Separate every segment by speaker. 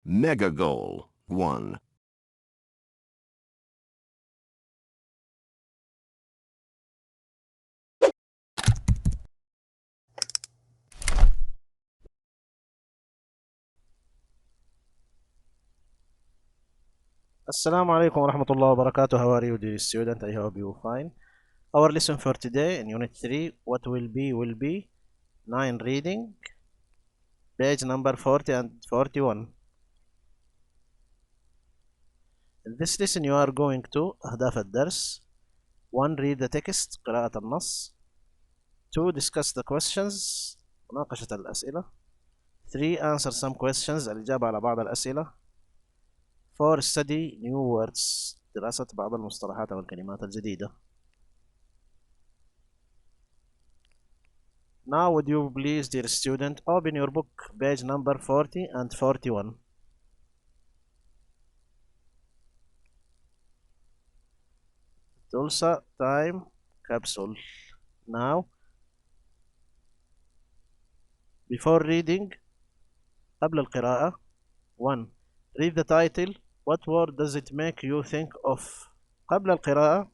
Speaker 1: Mega goal 1.
Speaker 2: Assalamu alaikum wa rahmatullahi wa barakatuh. How are you, dear student? I hope you fine. Our lesson for today in Unit 3, what will be 9 reading, page number 40 and 41. In this lesson you are going to أهداف الدرس: 1. Read the text قراءة النص. 2. Discuss the questions مناقشة الأسئلة. 3. Answer some questions الإجابة على بعض الأسئلة. 4. Study new words دراسة بعض المصطلحات أو الكلمات الجديدة. Now would you please, dear student, open your book, page number 40 and 41. Tulsa time capsule. Now, before reading, قبل القراءة. 1. Read the title. What word does it make you think of? قبل القراءة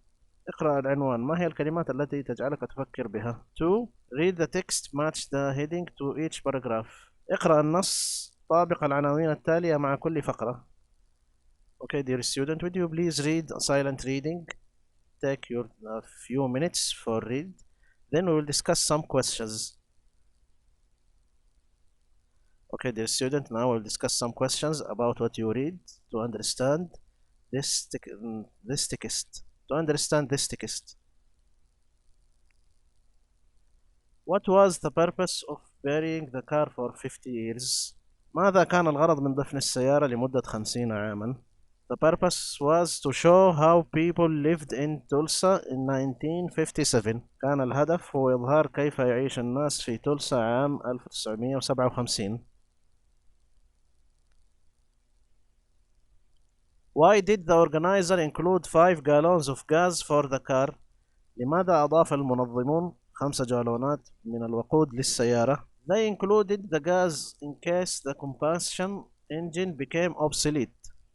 Speaker 2: اقرأ العنوان. ما هي الكلمات التي تجعلك تفكر بها؟ 2. Read the text. Match the heading to each paragraph. اقرأ النص. طابق العناوين التالية مع كل فقرة. Okay, dear student, would you please read silent reading? Take your few minutes for read. Then we will discuss some questions. Okay, dear student, now we'll discuss some questions about what you read to understand this text. To understand this text. What was the purpose of burying the car for 50 years? ماذا كان الغرض من دفن السيارة لمدة 50 عاما? The purpose was to show how people lived in Tulsa in 1957. كان الهدف هو إظهار كيف يعيش الناس في تولسا عام 1957. Why did the organizer include 5 gallons of gas for the car? لماذا أضاف المنظمون 5 جالونات من الوقود للسيارة؟ They included the gas in case the combustion engine became obsolete.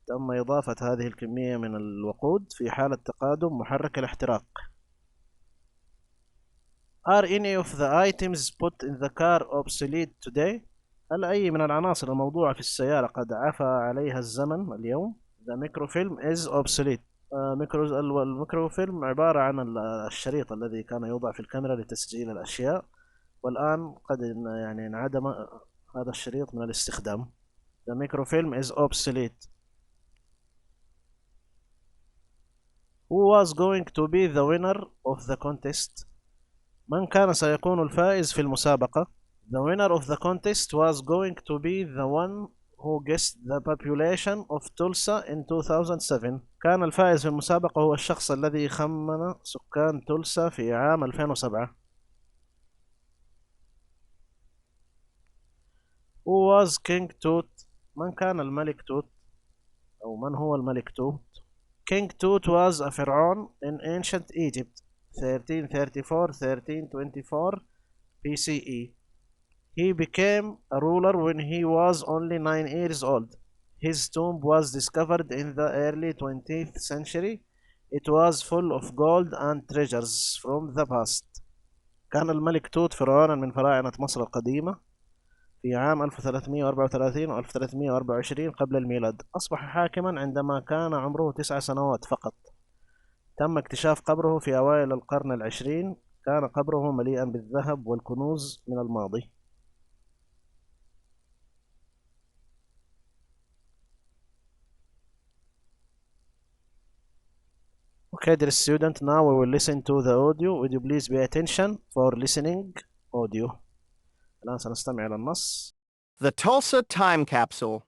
Speaker 2: تم إضافة هذه الكمية من الوقود في حالة تقادم محرك الاحتراق. Are any of the items put in the car obsolete today? هل أي من العناصر الموضوعة في السيارة قد عفى عليها الزمن اليوم؟ The microfilm is obsolete. الميكروفيلم عبارة عن الشريط الذي كان يوضع في الكاميرا لتسجيل الأشياء، والآن قد يعني انعدم هذا الشريط من الاستخدام. The microfilm is obsolete. Who was going to be the winner of the contest? من كان سيكون الفائز في المسابقة؟ The winner of the contest was going to be the one who guessed the population of Tulsa in 2007. كان الفائز في المسابقة هو الشخص الذي خمن سكان تولسا في عام 2007. Who was King Tut? من كان الملك توت أو من هو الملك توت؟ King Tut was a pharaoh in ancient Egypt 1334-1324 BCE. He became a ruler when he was only 9 years old. His tomb was discovered in the early 20th century. It was full of gold and treasures from the past. كان الملك توت فرعونا من فراعنة مصر القديمة في عام 1334 و 1324 قبل الميلاد. أصبح حاكما عندما كان عمره 9 سنوات فقط. تم اكتشاف قبره في أوائل القرن العشرين. كان قبره مليئا بالذهب والكنوز من الماضي. Okay, dear student, now we will listen to the audio. Would you please pay attention for listening audio? الآن سنستمع إلى النص.
Speaker 3: The Tulsa Time Capsule.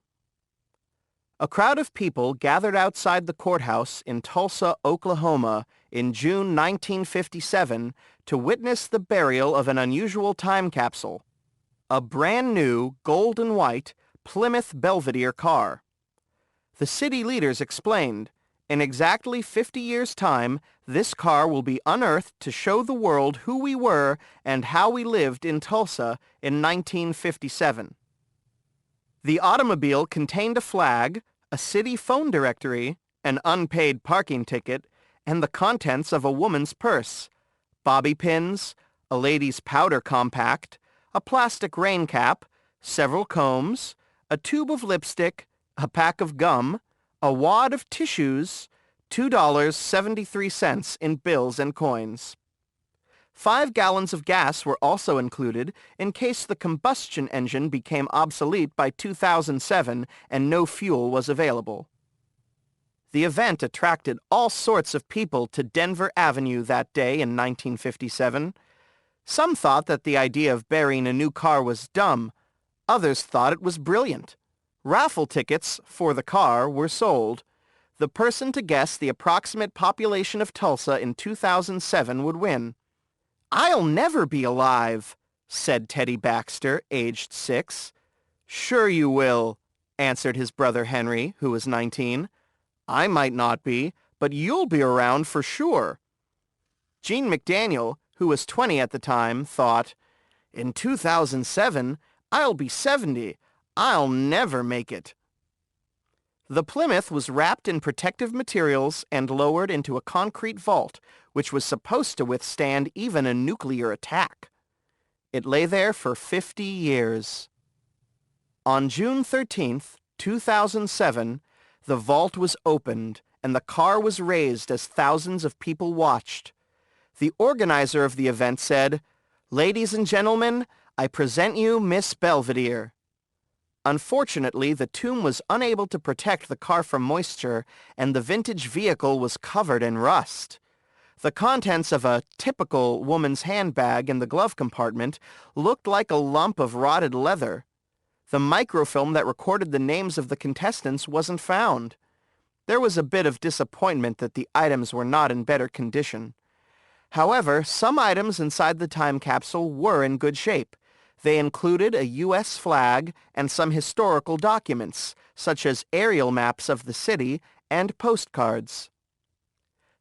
Speaker 3: A crowd of people gathered outside the courthouse in Tulsa, Oklahoma in June 1957 to witness the burial of an unusual time capsule, a brand new gold and white Plymouth Belvedere car. The city leaders explained, in exactly 50 years' time, this car will be unearthed to show the world who we were and how we lived in Tulsa in 1957. The automobile contained a flag, a city phone directory, an unpaid parking ticket, and the contents of a woman's purse, bobby pins, a lady's powder compact, a plastic rain cap, several combs, a tube of lipstick, a pack of gum, a wad of tissues, $2.73 in bills and coins. 5 gallons of gas were also included in case the combustion engine became obsolete by 2007 and no fuel was available. The event attracted all sorts of people to Denver Avenue that day in 1957. Some thought that the idea of burying a new car was dumb. Others thought it was brilliant. Raffle tickets for the car were sold. The person to guess the approximate population of Tulsa in 2007 would win. "I'll never be alive," said Teddy Baxter, aged 6. "Sure you will," answered his brother Henry, who was 19. "I might not be, but you'll be around for sure." Gene McDaniel, who was 20 at the time, thought, "In 2007, I'll be 70. I'll never make it." The Plymouth was wrapped in protective materials and lowered into a concrete vault, which was supposed to withstand even a nuclear attack. It lay there for 50 years. On June 13th, 2007, the vault was opened and the car was raised as thousands of people watched. The organizer of the event said, "Ladies and gentlemen, I present you Miss Belvedere." Unfortunately, the tomb was unable to protect the car from moisture, and the vintage vehicle was covered in rust. The contents of a typical woman's handbag in the glove compartment looked like a lump of rotted leather. The microfilm that recorded the names of the contestants wasn't found. There was a bit of disappointment that the items were not in better condition. However, some items inside the time capsule were in good shape. They included a U.S. flag and some historical documents, such as aerial maps of the city and postcards.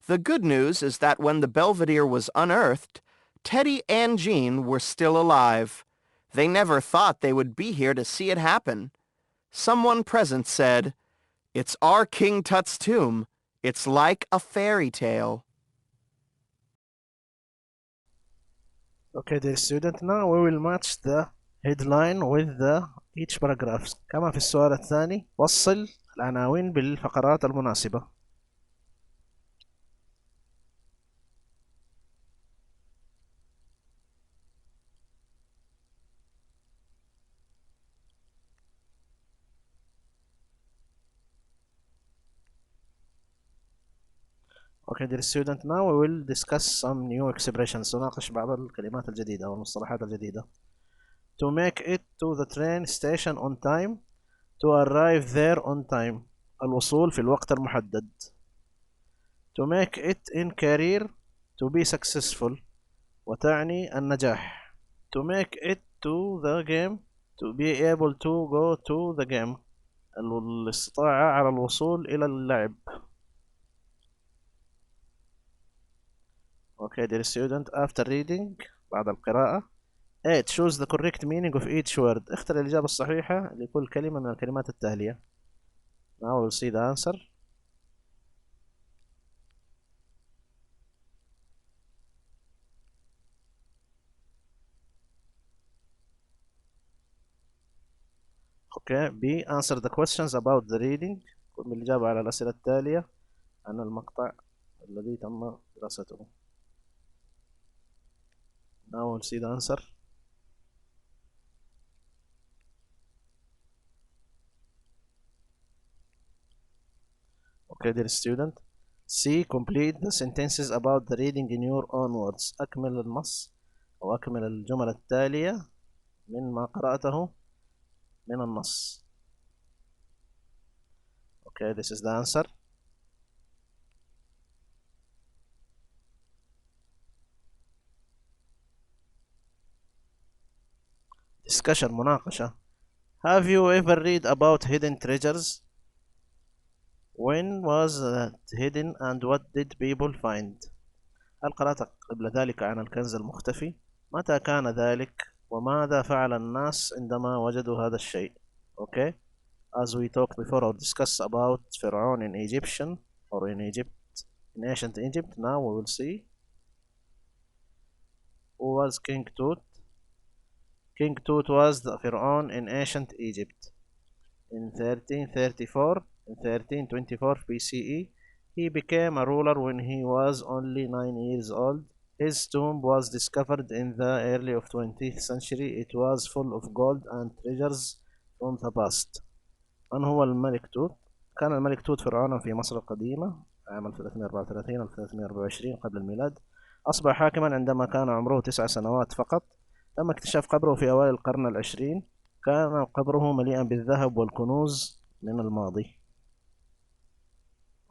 Speaker 3: The good news is that when the Belvedere was unearthed, Teddy and Gene were still alive. They never thought they would be here to see it happen. Someone present said, "It's our King Tut's tomb. It's like a fairy tale."
Speaker 2: Okay, dear student, now we will match the headline with the each paragraphs. كما في السؤال الثاني وصل العناوين بالفقرات المناسبة. Okay, dear student, now we will discuss some new expressions. نناقش بعض الكلمات الجديدة أو المصطلحات الجديدة. To make it to the train station on time. To arrive there on time. الوصول في الوقت المحدد. To make it in career. To be successful. وتعني النجاح. To make it to the game. To be able to go to the game. الاستطاعة على الوصول إلى اللعب. Okay, dear student, after reading, بعد القراءة, 8. Choose the correct meaning of each word. اختر الإجابة الصحيحة لكل كلمة من الكلمات التالية. Now we'll see the answer. Okay, B. Answer the questions about the reading. قم بالإجابة على الأسئلة التالية عن المقطع الذي تم دراسته. Now we'll see the answer. Okay, dear student. C. Complete the sentences about the reading in your own words. أكمل النص أو أكمل الجمل التالية من ما قرأته من النص. Okay, this is the answer. Discussion مناقشة. Have you ever read about hidden treasures? When was it hidden and what did people find? هل قرأت قبل ذلك عن الكنز المختفي؟ متى كان ذلك؟ وماذا فعل الناس عندما وجدوا هذا الشيء Okay, as we talked before or discussed about Pharaoh in Egyptian or in Egypt, in ancient Egypt. Now we will see who was King Tut. King Tut was the Pharaoh in ancient Egypt. In 1334 and 1324 BCE, he became a ruler when he was only 9 years old. His tomb was discovered in the early of 20th century. It was full of gold and treasures from the past. من هو الملك توت؟ كان الملك توت فرعونا في مصر القديمة عام 1334 1324 قبل الميلاد. أصبح حاكما عندما كان عمره 9 سنوات فقط. تم اكتشاف قبره في أوائل القرن العشرين. كان قبره مليئا بالذهب والكنوز من الماضي.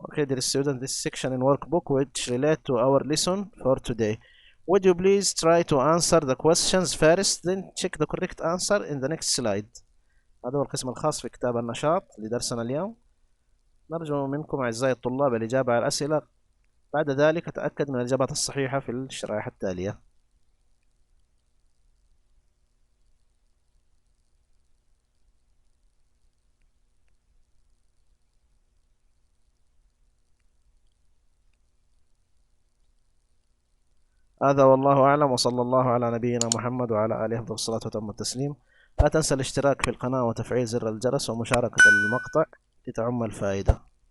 Speaker 2: Okay, dear student, this section in workbook which relate to our lesson for today. Would you please try to answer the questions first, then check the correct answer in the next slide. هذا هو القسم الخاص في كتاب النشاط لدرسنا اليوم. نرجو منكم أعزائي الطلاب الإجابة على الأسئلة، بعد ذلك تأكد من الإجابات الصحيحة في الشرائح التالية. هذا والله أعلم، وصلى الله على نبينا محمد وعلى آله أفضل الصلاة وتم التسليم. لا تنسى الاشتراك في القناة وتفعيل زر الجرس ومشاركة المقطع لتعم الفائدة.